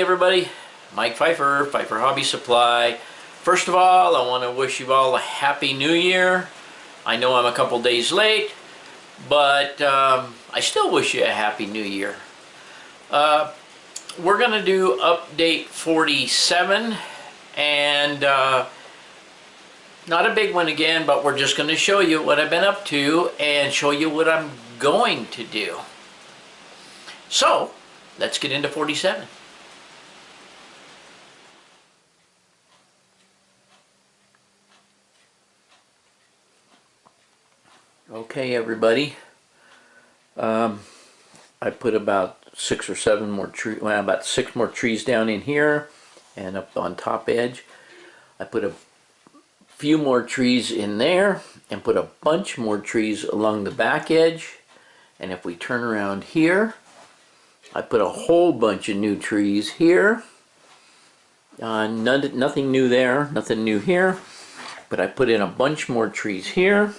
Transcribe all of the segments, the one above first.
everybody, Mike Pfeiffer, Pfeiffer Hobby Supply. First of all, I want to wish you all a Happy New Year. I know I'm a couple days late, but I still wish you a Happy New Year. We're going to do update 47, and not a big one again, but we're just going to show you what I've been up to and show you what I'm going to do. So, let's get into 47. Okay, everybody. I put about 6 or 7 more trees, well, about 6 more trees down in here and up on top edge. I put a few more trees in there and put a bunch more trees along the back edge. And if we turn around here, I put a whole bunch of new trees here. Nothing new there, nothing new here. But I put in a bunch more trees here.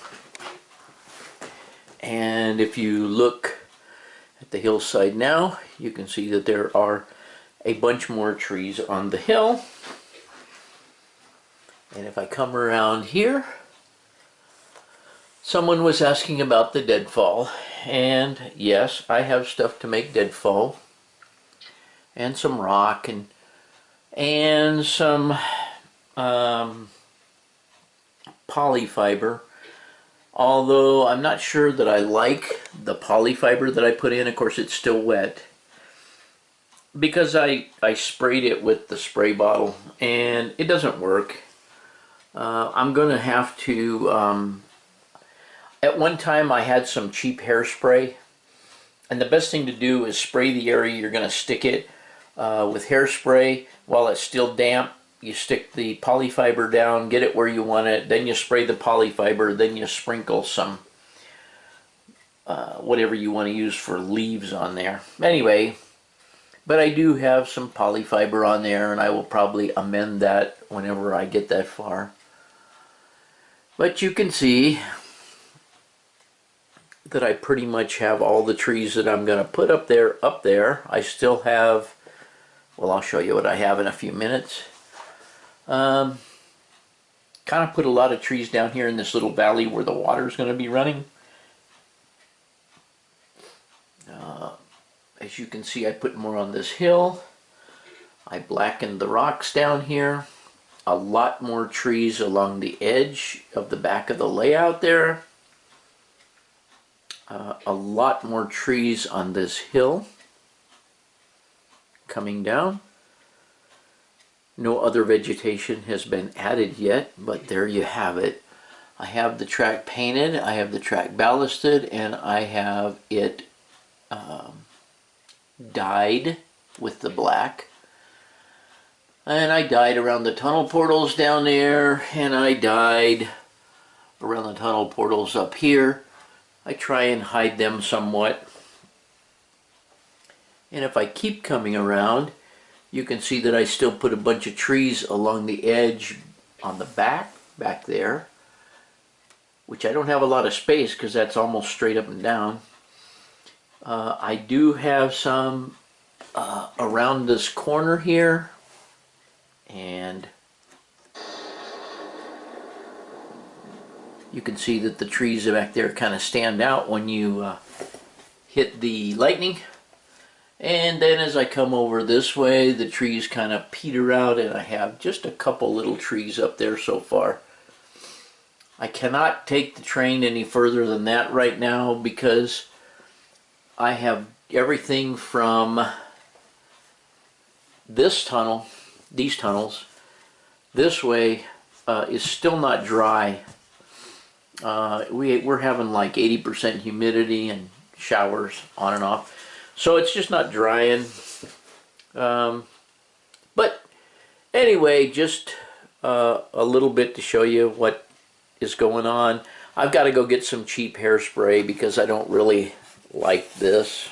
And if you look at the hillside now, you can see that there are a bunch more trees on the hill. And if I come around here, someone was asking about the deadfall. And yes, I have stuff to make deadfall. And some rock and some polyfiber. Although I'm not sure that I like the polyfiber that I put in. Of course, it's still wet. Because I sprayed it with the spray bottle and it doesn't work. I'm going to have to... at one time I had some cheap hairspray. And the best thing to do is spray the area you're going to stick it with hairspray while it's still damp. You stick the polyfiber down, get it where you want it, then you spray the polyfiber, then you sprinkle some whatever you want to use for leaves on there. Anyway, but I do have some polyfiber on there, and I will probably amend that whenever I get that far. But you can see that I pretty much have all the trees that I'm going to put up there. I still have, well, I'll show you what I have in a few minutes. Kind of put a lot of trees down here in this little valley where the water is going to be running. As you can see, I put more on this hill. I blackened the rocks down here. A lot more trees along the edge of the back of the layout there. A lot more trees on this hill coming down. No other vegetation has been added yet, but there you have it. I have the track painted, I have the track ballasted, and I have it dyed with the black. And I dyed around the tunnel portals down there, and I dyed around the tunnel portals up here. I try and hide them somewhat. And if I keep coming around, you can see that I still put a bunch of trees along the edge on the back there, which I don't have a lot of space because that's almost straight up and down. I do have some around this corner here, and you can see that the trees back there kind of stand out when you hit the lightning. And then as I come over this way, the trees kind of peter out, and I have just a couple little trees up there so far. I cannot take the train any further than that right now because I have everything from this tunnel, these tunnels, this way is still not dry. We're having like 80% humidity and showers on and off. So it's just not drying. But anyway, just a little bit to show you what is going on. I've got to go get some cheap hairspray because I don't really like this.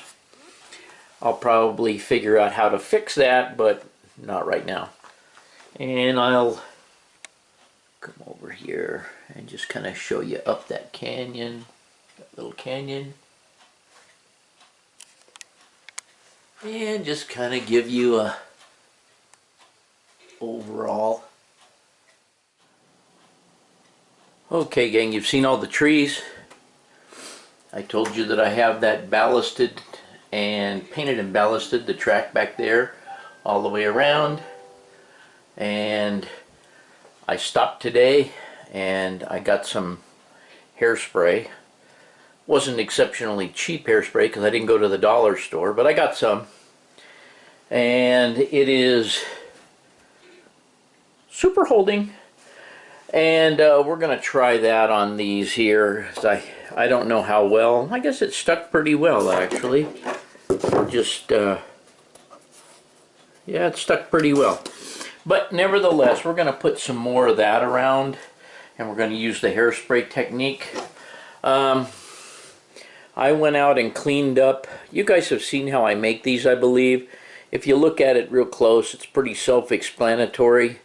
I'll probably figure out how to fix that, but not right now. And I'll come over here and just kind of show you up that canyon, that little canyon. And just kind of give you a overall. Okay gang, you've seen all the trees. I told you that I have that ballasted and painted and ballasted the track back there all the way around, and I stopped today and I got some hairspray. Wasn't exceptionally cheap hairspray because I didn't go to the dollar store, but I got some, and it is super holding, and we're gonna try that on these here. I don't know how well. I guess it stuck pretty well actually. Or just yeah, it stuck pretty well. But nevertheless, we're gonna put some more of that around, and we're gonna use the hairspray technique. I went out and cleaned up. You guys have seen how I make these, I believe. If you look at it real close, it's pretty self-explanatory.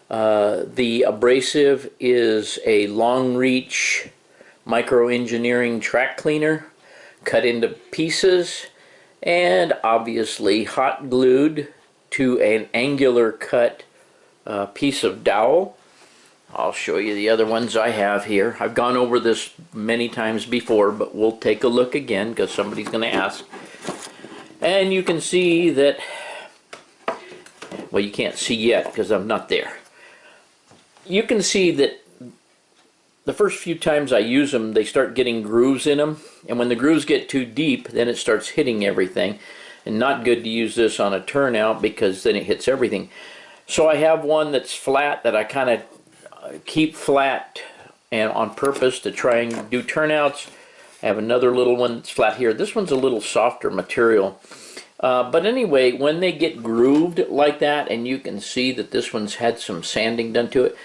The abrasive is a long reach micro-engineering track cleaner cut into pieces and obviously hot glued to an angular cut piece of dowel. I'll show you the other ones I have here. I've gone over this many times before, but we'll take a look again because somebody's going to ask. And you can see that, well, you can't see yet because I'm not there. You can see that the first few times I use them, they start getting grooves in them. And when the grooves get too deep, then it starts hitting everything. And not good to use this on a turnout because then it hits everything. So I have one that's flat that I kind of keep flat and on purpose to try and do turnouts. I have another little one that's flat here. This one's a little softer material. But anyway, when they get grooved like that, and you can see that this one's had some sanding done to it,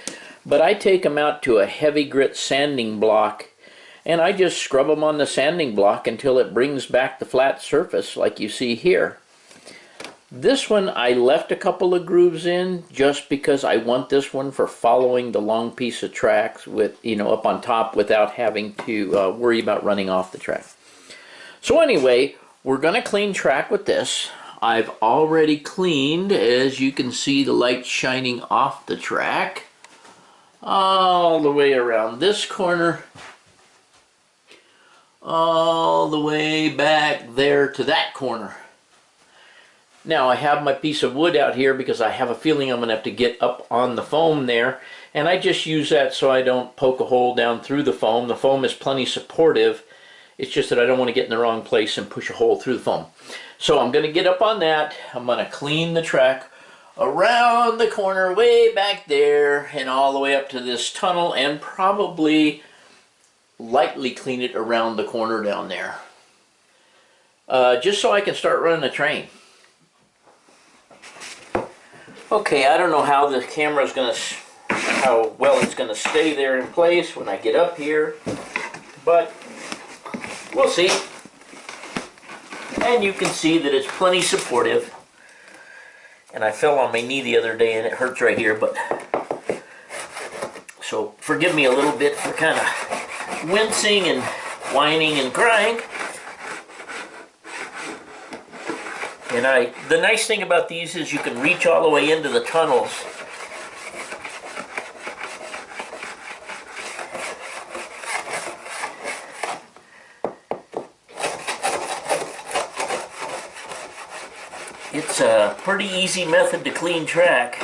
but I take them out to a heavy grit sanding block and I just scrub them on the sanding block until it brings back the flat surface like you see here. This one I left a couple of grooves in just because I want this one for following the long piece of tracks with, you know, up on top without having to worry about running off the track. So anyway, we're going to clean track with this. I've already cleaned, as you can see, the light shining off the track all the way around this corner, all the way back there to that corner. Now I have my piece of wood out here because I have a feeling I'm going to have to get up on the foam there, and I just use that so I don't poke a hole down through the foam. The foam is plenty supportive. It's just that I don't want to get in the wrong place and push a hole through the foam. So I'm going to get up on that. I'm going to clean the track around the corner way back there and all the way up to this tunnel, and probably lightly clean it around the corner down there. Just so I can start running the train. Okay, I don't know how the camera's going to, how well it's going to stay there in place when I get up here, but we'll see. And you can see that it's plenty supportive. And I fell on my knee the other day and it hurts right here, but so forgive me a little bit for kind of wincing and whining and crying. And the nice thing about these is you can reach all the way into the tunnels. It's a pretty easy method to clean track.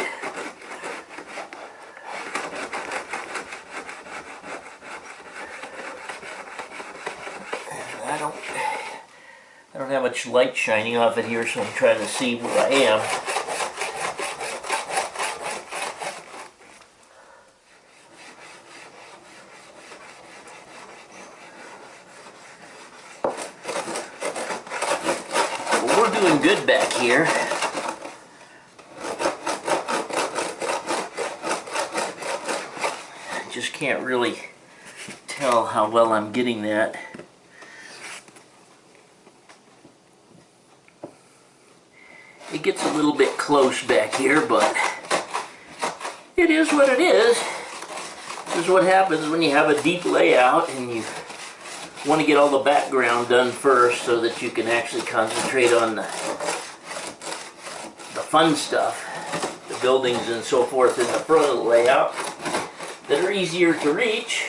I don't have much light shining off it here, so I'm trying to see where I am. Well, we're doing good back here. I just can't really tell how well I'm getting that. It gets a little bit close back here, but it is what it is. This is what happens when you have a deep layout and you want to get all the background done first so that you can actually concentrate on the fun stuff, the buildings and so forth in the front of the layout that are easier to reach.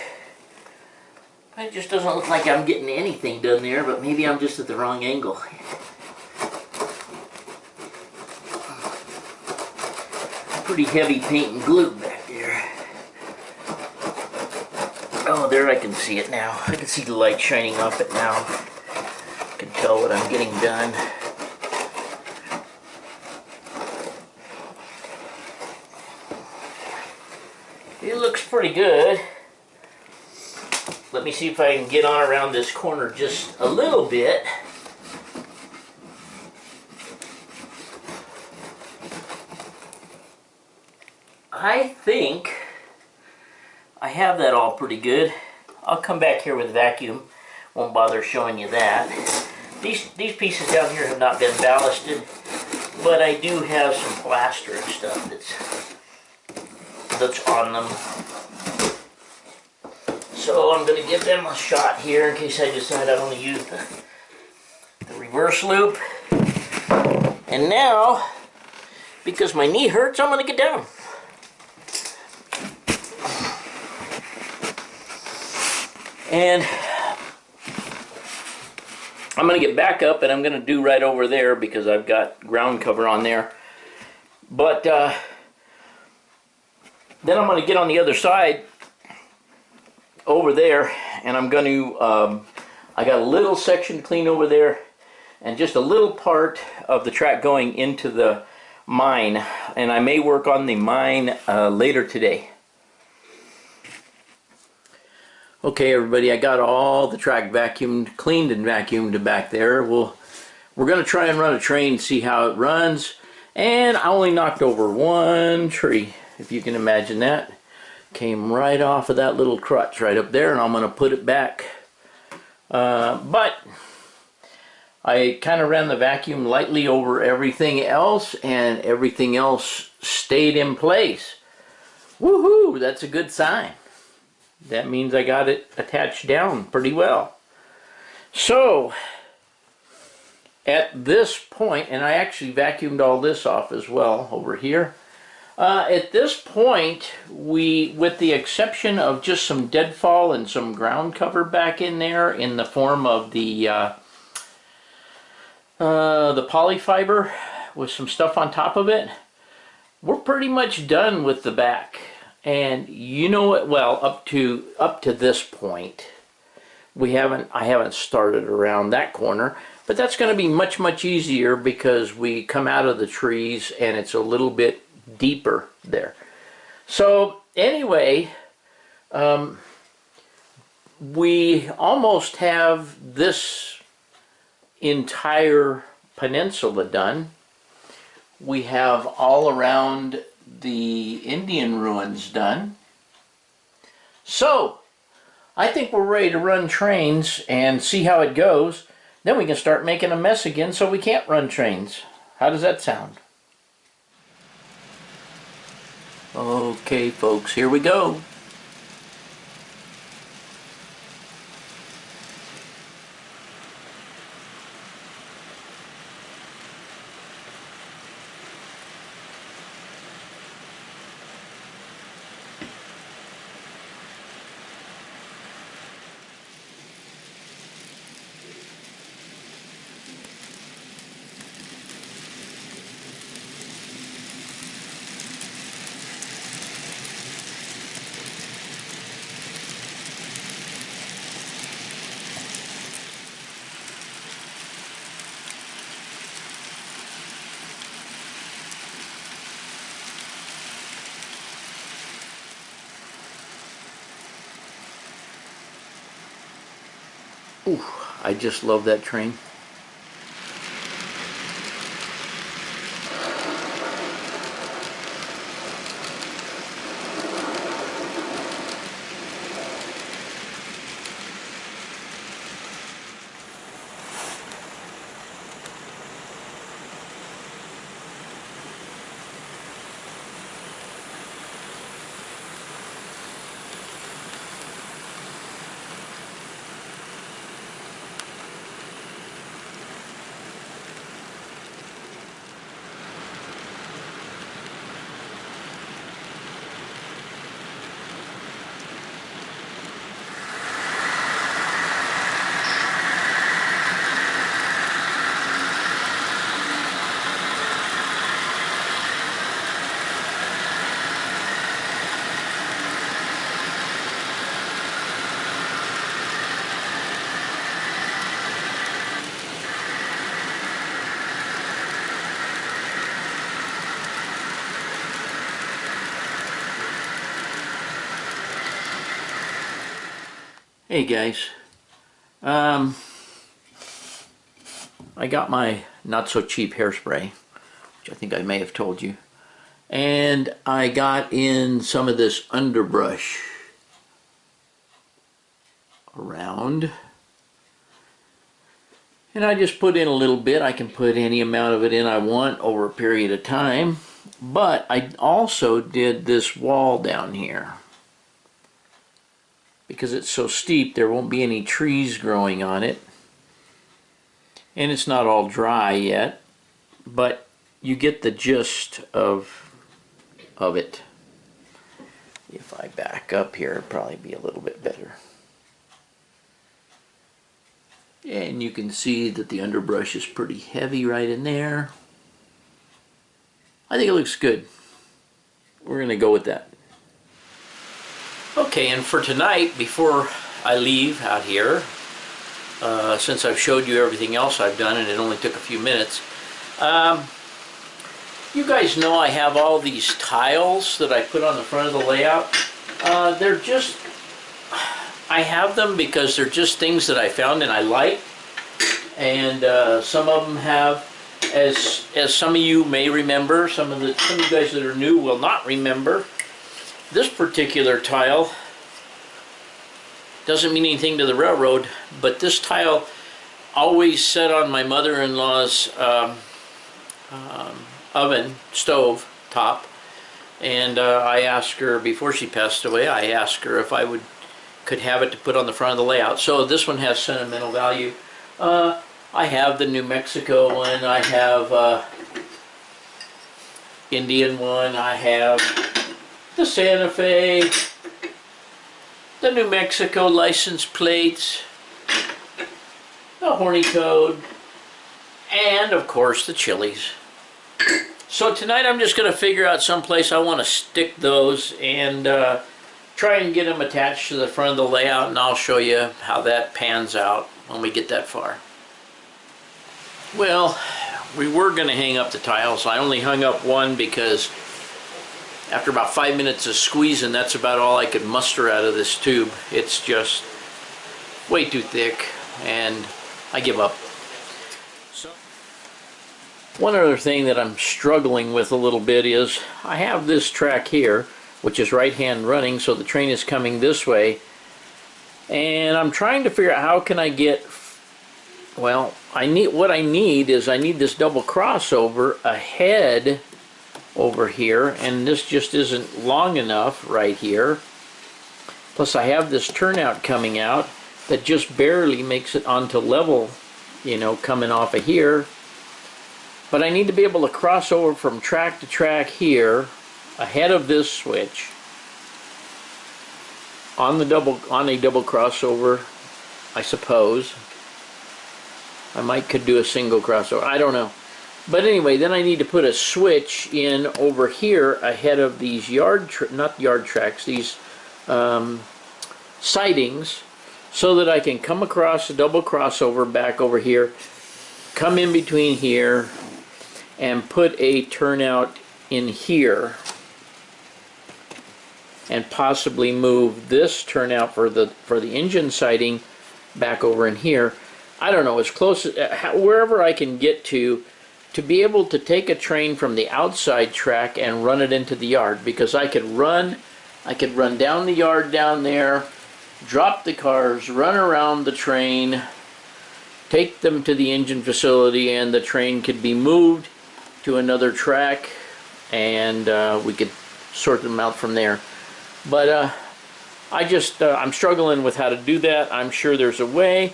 It just doesn't look like I'm getting anything done there, but maybe I'm just at the wrong angle. Pretty heavy paint and glue back there. Oh, there I can see it now. I can see the light shining off it now. I can tell what I'm getting done. It looks pretty good. Let me see if I can get on around this corner just a little bit. I think I have that all pretty good. I'll come back here with a vacuum. Won't bother showing you that. These pieces down here have not been ballasted, but I do have some plaster and stuff that's on them. So I'm going to give them a shot here in case I decide I want to use the reverse loop. And now, because my knee hurts, I'm going to get down. And I'm going to get back up, and I'm going to do right over there because I've got ground cover on there. But then I'm going to get on the other side over there, and I'm going to, I got a little section to clean over there, and just a little part of the track going into the mine, and I may work on the mine later today. Okay, everybody, I got all the track vacuumed, cleaned and vacuumed back there. We're going to try and run a train, see how it runs. And I only knocked over one tree, if you can imagine that. Came right off of that little crutch right up there, and I'm going to put it back. But I kind of ran the vacuum lightly over everything else, and everything else stayed in place. Woohoo! That's a good sign. That means I got it attached down pretty well. So, at this point, and I actually vacuumed all this off as well over here. At this point, with the exception of just some deadfall and some ground cover back in there in the form of the polyfiber with some stuff on top of it, we're pretty much done with the back. And you know what? Well, up to this point, I haven't started around that corner, but that's going to be much easier because we come out of the trees and it's a little bit deeper there. So anyway, we almost have this entire peninsula done. We have all around the Indian ruins done. So I think we're ready to run trains and see how it goes. Then we can start making a mess again so we can't run trains. How does that sound? Okay, folks, here we go. Ooh, I just love that train. Hey guys, I got my not so cheap hairspray, which I think I may have told you, and I got in some of this underbrush around, and I just put in a little bit. I can put any amount of it in I want over a period of time, but I also did this wall down here. Because it's so steep, there won't be any trees growing on it. And it's not all dry yet, but you get the gist of it. If I back up here, it'll probably be a little bit better. And you can see that the underbrush is pretty heavy right in there. I think it looks good. We're going to go with that. Okay, and for tonight, before I leave out here, since I've showed you everything else I've done and it only took a few minutes, you guys know I have all these tiles that I put on the front of the layout. They're just, I have them because they're just things that I found and I like. And some of them have, as some of you may remember, some of you guys that are new will not remember, this particular tile doesn't mean anything to the railroad, but this tile always sat on my mother-in-law's oven, stove top, and I asked her, before she passed away, I asked her if I could have it to put on the front of the layout. So this one has sentimental value. I have the New Mexico one, I have Indian one, I have the Santa Fe, the New Mexico license plates, the horny toad, and of course the chilies. So tonight I'm just going to figure out someplace I want to stick those and try and get them attached to the front of the layout, and I'll show you how that pans out when we get that far. Well, we were going to hang up the tiles. I only hung up one because after about 5 minutes of squeezing, that's about all I could muster out of this tube. It's just way too thick, and I give up. So, one other thing that I'm struggling with a little bit is I have this track here, which is right-hand running, so the train is coming this way, and I'm trying to figure out how can I get, well, what I need is I need this double crossover ahead over here, and this just isn't long enough right here. Plus I have this turnout coming out that just barely makes it onto level, you know, coming off of here. But I need to be able to cross over from track to track here ahead of this switch on a double crossover, I suppose. I could do a single crossover, I don't know. But anyway, then I need to put a switch in over here ahead of these not yard tracks, these sidings, so that I can come across a double crossover back over here, come in between here, and put a turnout in here, and possibly move this turnout for the engine siding back over in here. I don't know, as close as wherever I can get to be able to take a train from the outside track and run it into the yard, because I could run down the yard down there, drop the cars, run around the train, take them to the engine facility, and the train could be moved to another track, and we could sort them out from there. But I'm struggling with how to do that. I'm sure there's a way,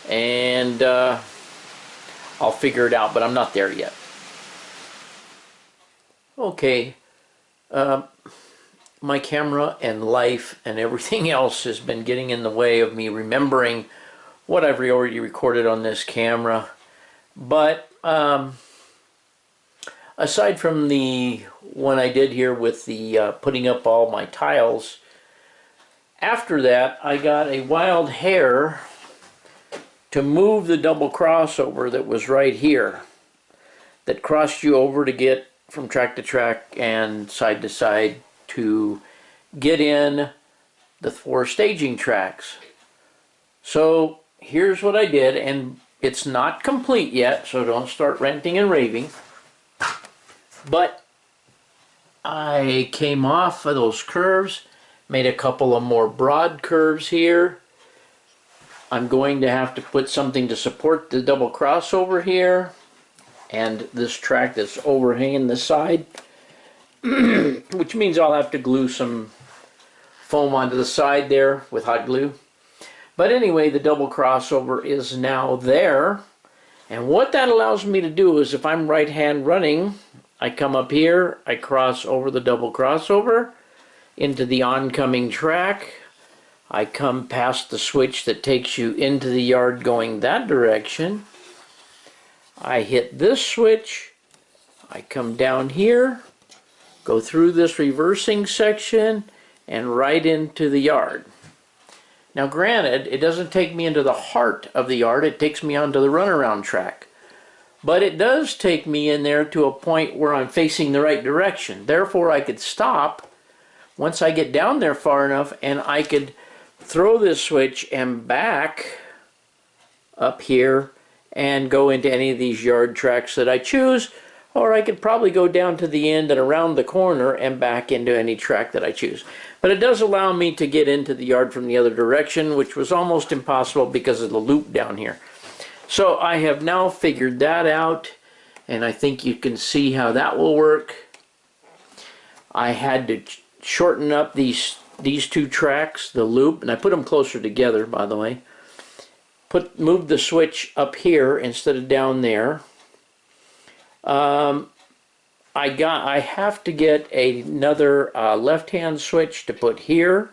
and I'll figure it out, but I'm not there yet. Okay, my camera and life and everything else has been getting in the way of me remembering what I've already recorded on this camera. But aside from the one I did here with the putting up all my tiles, after that I got a wild hair to move the double crossover that was right here, that crossed you over to get from track to track and side to side to get in the 4 staging tracks. So here's what I did, and it's not complete yet, so don't start ranting and raving. But I came off of those curves, made a couple of more broad curves here. I'm going to have to put something to support the double crossover here, and this track that's overhanging the side, which means I'll have to glue some foam onto the side there with hot glue. But anyway, the double crossover is now there, and what that allows me to do is, if I'm right hand running, I come up here, I cross over the double crossover into the oncoming track. I come past the switch that takes you into the yard going that direction. I hit this switch, I come down here, go through this reversing section, and right into the yard. Now granted, it doesn't take me into the heart of the yard, it takes me onto the runaround track. But it does take me in there to a point where I'm facing the right direction. Therefore, I could stop once I get down there far enough, and I could throw this switch and back up here and go into any of these yard tracks that I choose, or I could probably go down to the end and around the corner and back into any track that I choose. But it does allow me to get into the yard from the other direction, which was almost impossible because of the loop down here. So I have now figured that out, and I think you can see how that will work. I had to shorten up these two tracks, the loop, and I put them closer together, by the way. Move the switch up here instead of down there. I have to get another left-hand switch to put here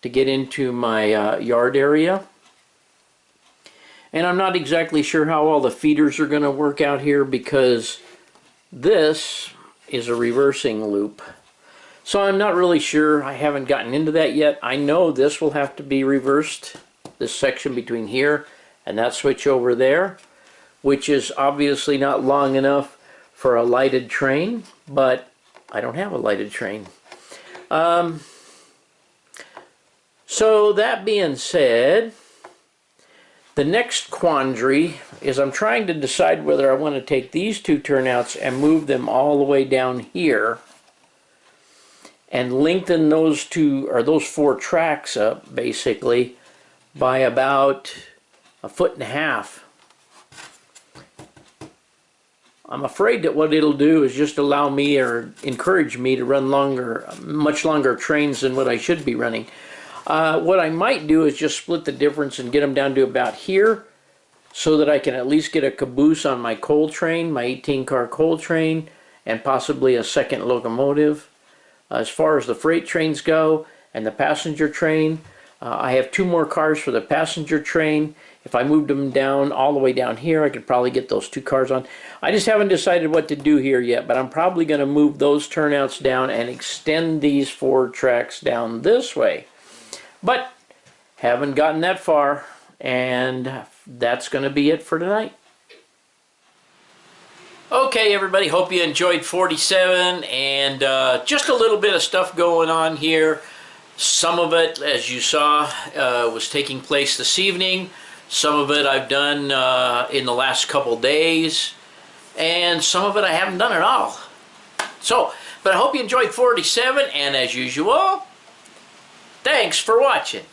to get into my yard area. And I'm not exactly sure how all the feeders are going to work out here, because this is a reversing loop. So I'm not really sure. I haven't gotten into that yet. I know this will have to be reversed, this section between here and that switch over there, which is obviously not long enough for a lighted train, but I don't have a lighted train. So that being said, the next quandary is I'm trying to decide whether I want to take these two turnouts and move them all the way down here and lengthen those those four tracks up basically by about 1.5 feet. I'm afraid that what it'll do is just allow me or encourage me to run much longer trains than what I should be running. What I might do is just split the difference and get them down to about here, so that I can at least get a caboose on my coal train, my 18-car coal train, and possibly a second locomotive. As far as the freight trains go and the passenger train, I have 2 more cars for the passenger train. If I moved them down all the way down here, I could probably get those 2 cars on. I just haven't decided what to do here yet, but I'm probably going to move those turnouts down and extend these 4 tracks down this way. But haven't gotten that far, and that's going to be it for tonight. Okay, everybody, hope you enjoyed 47, and just a little bit of stuff going on here. Some of it, as you saw, was taking place this evening. Some of it I've done in the last couple days, and some of it I haven't done at all. So, but I hope you enjoyed 47, and as usual, thanks for watching.